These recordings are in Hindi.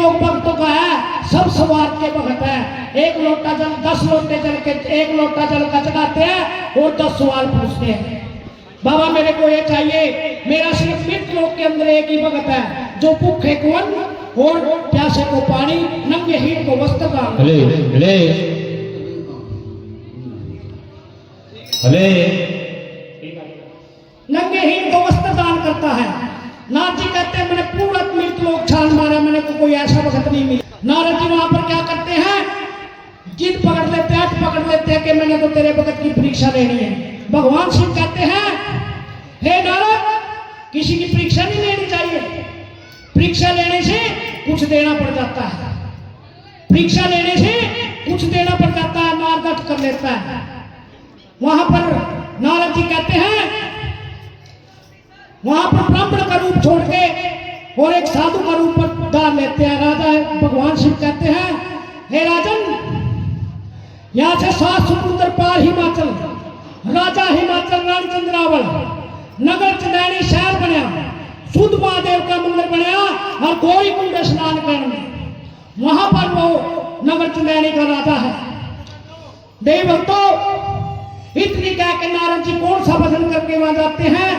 योग भक्तों का है, सब स्वार्थ के भक्त है। एक लोटा जल 10 लोटे जल के, एक लोटा जल का चढ़ाते हैं और 10 सवाल पूछते हैं। बाबा मेरे को ये चाहिए, मेरा सिर्फ मृत्यु लोक के अंदर एक ही भगत है जो भूखे को अन्न और प्यासे को पानी, नंगे हीन को वस्त्र दान। नंगे हीन को वस्त्र दान करता है। नारद जी कहते हैं मैंने पूरा मृत्यु लोक छान मारा, मैंने को कोई ऐसा भगत नहीं मिला। नारद जी वहां पर क्या करते हैं, जिद पकड़ लेते हैं, पकड़ लेते हैं कि मैंने तो तेरे भगत की परीक्षा लेनी है। भगवान शिव कहते हैं हे नारद, किसी की परीक्षा नहीं लेनी चाहिए, परीक्षा लेने से कुछ देना पड़ जाता है, परीक्षा लेने से कुछ देना पड़ जाता है। नारद कर लेता है। वहां पर नारद जी कहते हैं, वहां पर ब्राह्मण का रूप छोड़ के और एक साधु का रूप धार लेते हैं। राजा भगवान शिव कहते हैं हे राजन, यहां से 7 समुद्र पार हिमाचल, राजा हिमाचल रामचंद्र रावल, नगर चंदैनी शहर बनया, शुद्ध महादेव का मंदिर बनया और गौरी कुंड स्नान करने, वहां पर वो नगर चंदैनी का राजा है। देव भक्तों, इतनी कह के नारद जी कौन सा भजन करके वहां जाते हैं,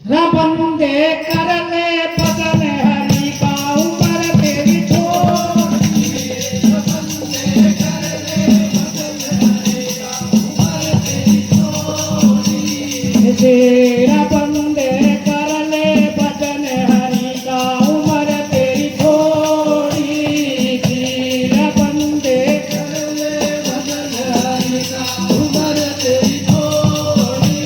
बंदे कर ले भजन हरि का उमर तेरी तेरा बंदे कर ले भजन हरि का उमर तेरी थोड़ी, तेरा बंदे कर ले भजन हरि का उमर तेरी थोड़ी।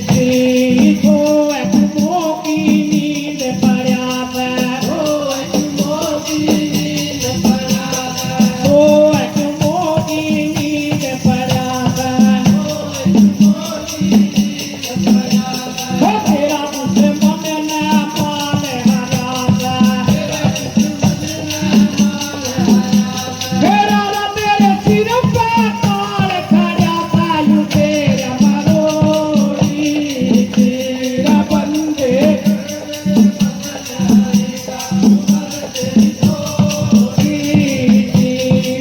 देखो एक मोकी नींद पड़ा है, ओ एक मोकी नींद पड़ा है, ओ एक मोकी नींद पड़ा है, ओ एक मोकी तेरा दुश्मन न पाल हराता, तेरा तेरे सिर पे ताल खड़ा यूं तेरा मरोड़ी, तेरा बंदे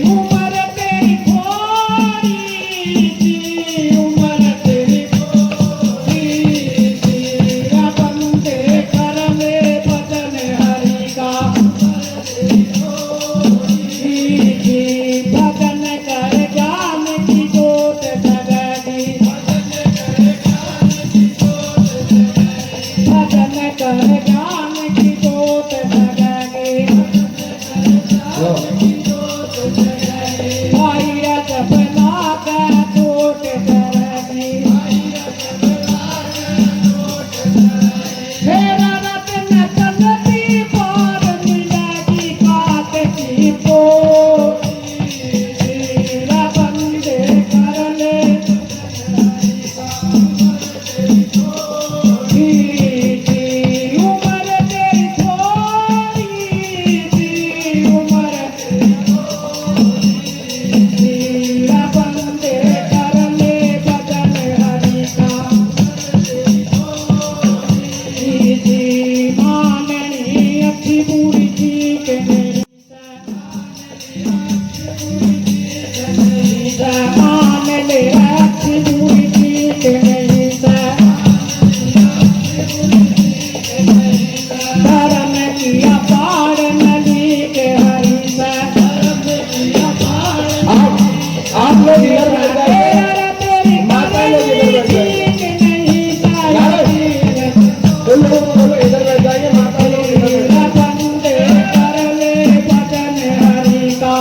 उमर तेरी थोड़ी, उमर तेरी तेरा बंदे कर ले भजन हरि का, भजन कर ज्ञान की जोत जगेगी, भजन कर ज्ञान की जोत जगेगी, भाईरथ बना कर जोत जगेगी, तेरा रत्न चलती पार मिलेगी काट की पोरी, तेरा बंदे कर ले उमर तेरी थोड़ी, उमर तेरा बंदे कर ले भजन हरि का, माननी अच्छी बुरी ठीक नहीं, मान ले अच्छी बुरी ठीक नहीं, धर्म किया पार नदी के हरि से, आप लोग इधर बैठ जाइए, माता लोग इधर बैठ जाइए, तुम लोग इधर बैठ जाइए, माता लोग इधर बंदे कर ले भजन हरि का,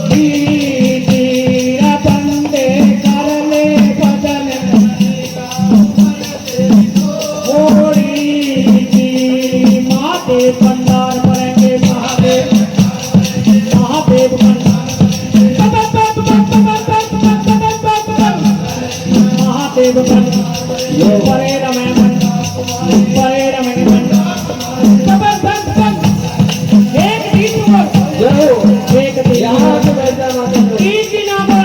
तेरा बंदे कर ले भजन हरि का, थोड़ी महादेव भंडार भरेंगे, महादेव महादेव भंडार, महादेव भंडार परे रमे भंडार, परे रमे भंडार, एक दिन एक दिन यहाँ से बैठ जाना, 3 दिन आना,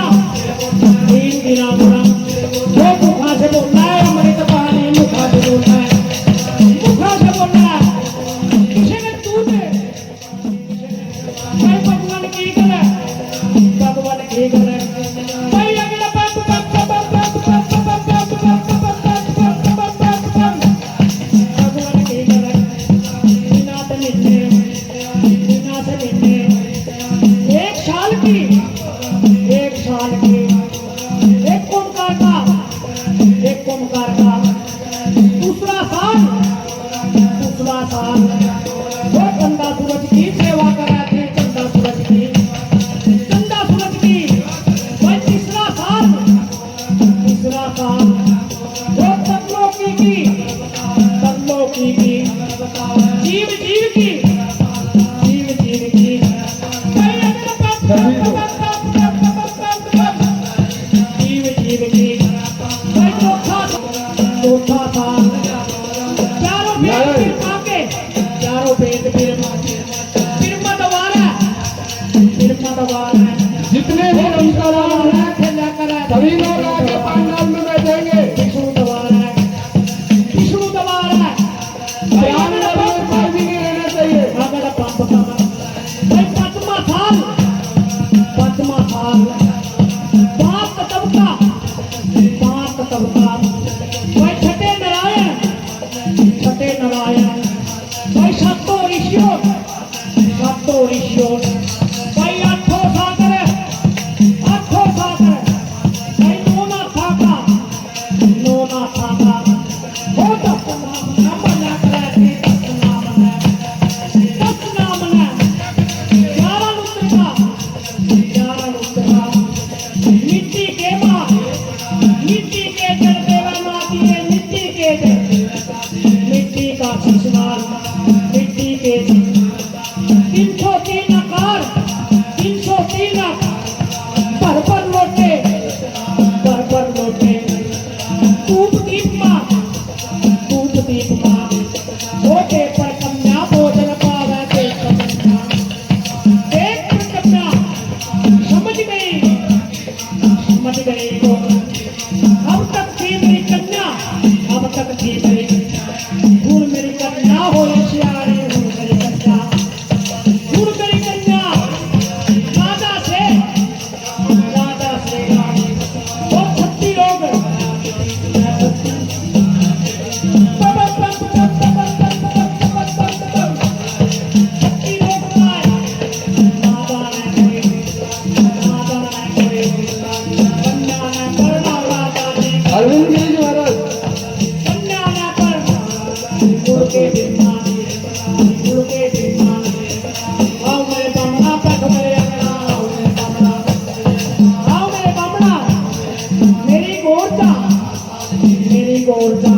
3 दिन आना, वो मुखा से बोलना है, अमृत कहानी मुखा से बोलना है, मुखा से बोलना है, किसी ने दूसरा साल वो चंदा सूरज की सेवा कर रहे थे, चंदा सूरज की, चंदा सूरज की। भाई तीसरा साल वो तरलोकी की, तरलोकी की, जीव जीव की, जीव जीव की। जीव जीव की। भाई चौथा साल चारों वेद फिर मांगे, चारों वेद फिर मांगे, फिर मदवारा, फिर मदवारा। जितने भी नमस्कार हैं खेला करा सभी लोग आगे पंडाल में बैठेंगे। विष्णु दवारा, विष्णु दवारा। ध्यान में कोई भी नहीं रहना चाहिए। अगर पंप का भाई पांचवा साल, पांचवा साल पांच तबका, पांच तबका। भाई छठे नारायण, छठे नारायण। भाई सातों ऋषियों, सातों ऋषियों। भाई आठों सागर, आठों सागर। भाई नौना थाका, नौना थाका। हो दस नाम बना करे, दस नाम है, दस नाम है। 11 रुद्र, 11 रुद्र। मिट्टी के माँ, मिट्टी के जड़ देवा माँ दिए, मिट्टी के जड़, मिट्टी का शिशुनाल, मिट्टी के 303 आकार, 303 पर लोटे, पर लोटे। धूप दीप माँ, धूप दीप माँ। लोटे पर कन्या भोजन पावे देख कन्या, देख कन्या। समझ गई, समझ गई को। अब तक थी मेरी कन्या, अब तक थी मेरी हूँ मेरी कन्या हो सियारे, हूँ मेरी कन्या, हूँ मेरी कन्या। राजा से और 36 लोग, अरविंद गिरी महाराज मेरी गोरता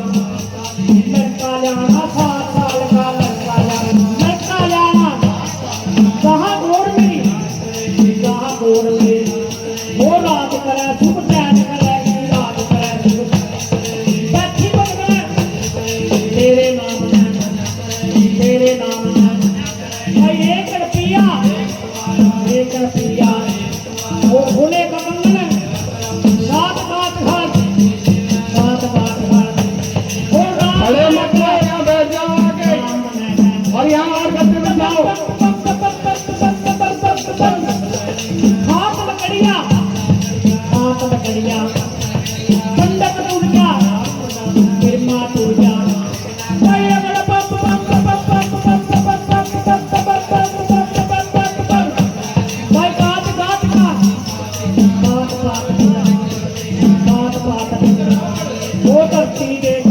लड़का जाना, 7 साल का लड़का जाना, लड़का जाना। कहाँ गोर मेरी, कहाँ गोर मेरी। वो रात करे सुख चैन करे, रात करे सुख बैठी बन तेरे नाम है, तेरे नाम है। भाई 1 रुपया, 1 रुपया। वो होने का कंगन 7 बात घर, 7 बात घर। वो खड़े मत रहो, यहाँ बैठ जाओ आगे और यहाँ और गद्दे में जाओ। हाथ लकड़िया, हाथ लकड़िया। पंडक टूट जा, फिर माँ टूट जा। भाई अगर भाई गात गात का, गात गात का, गात गात का। वो धरती देख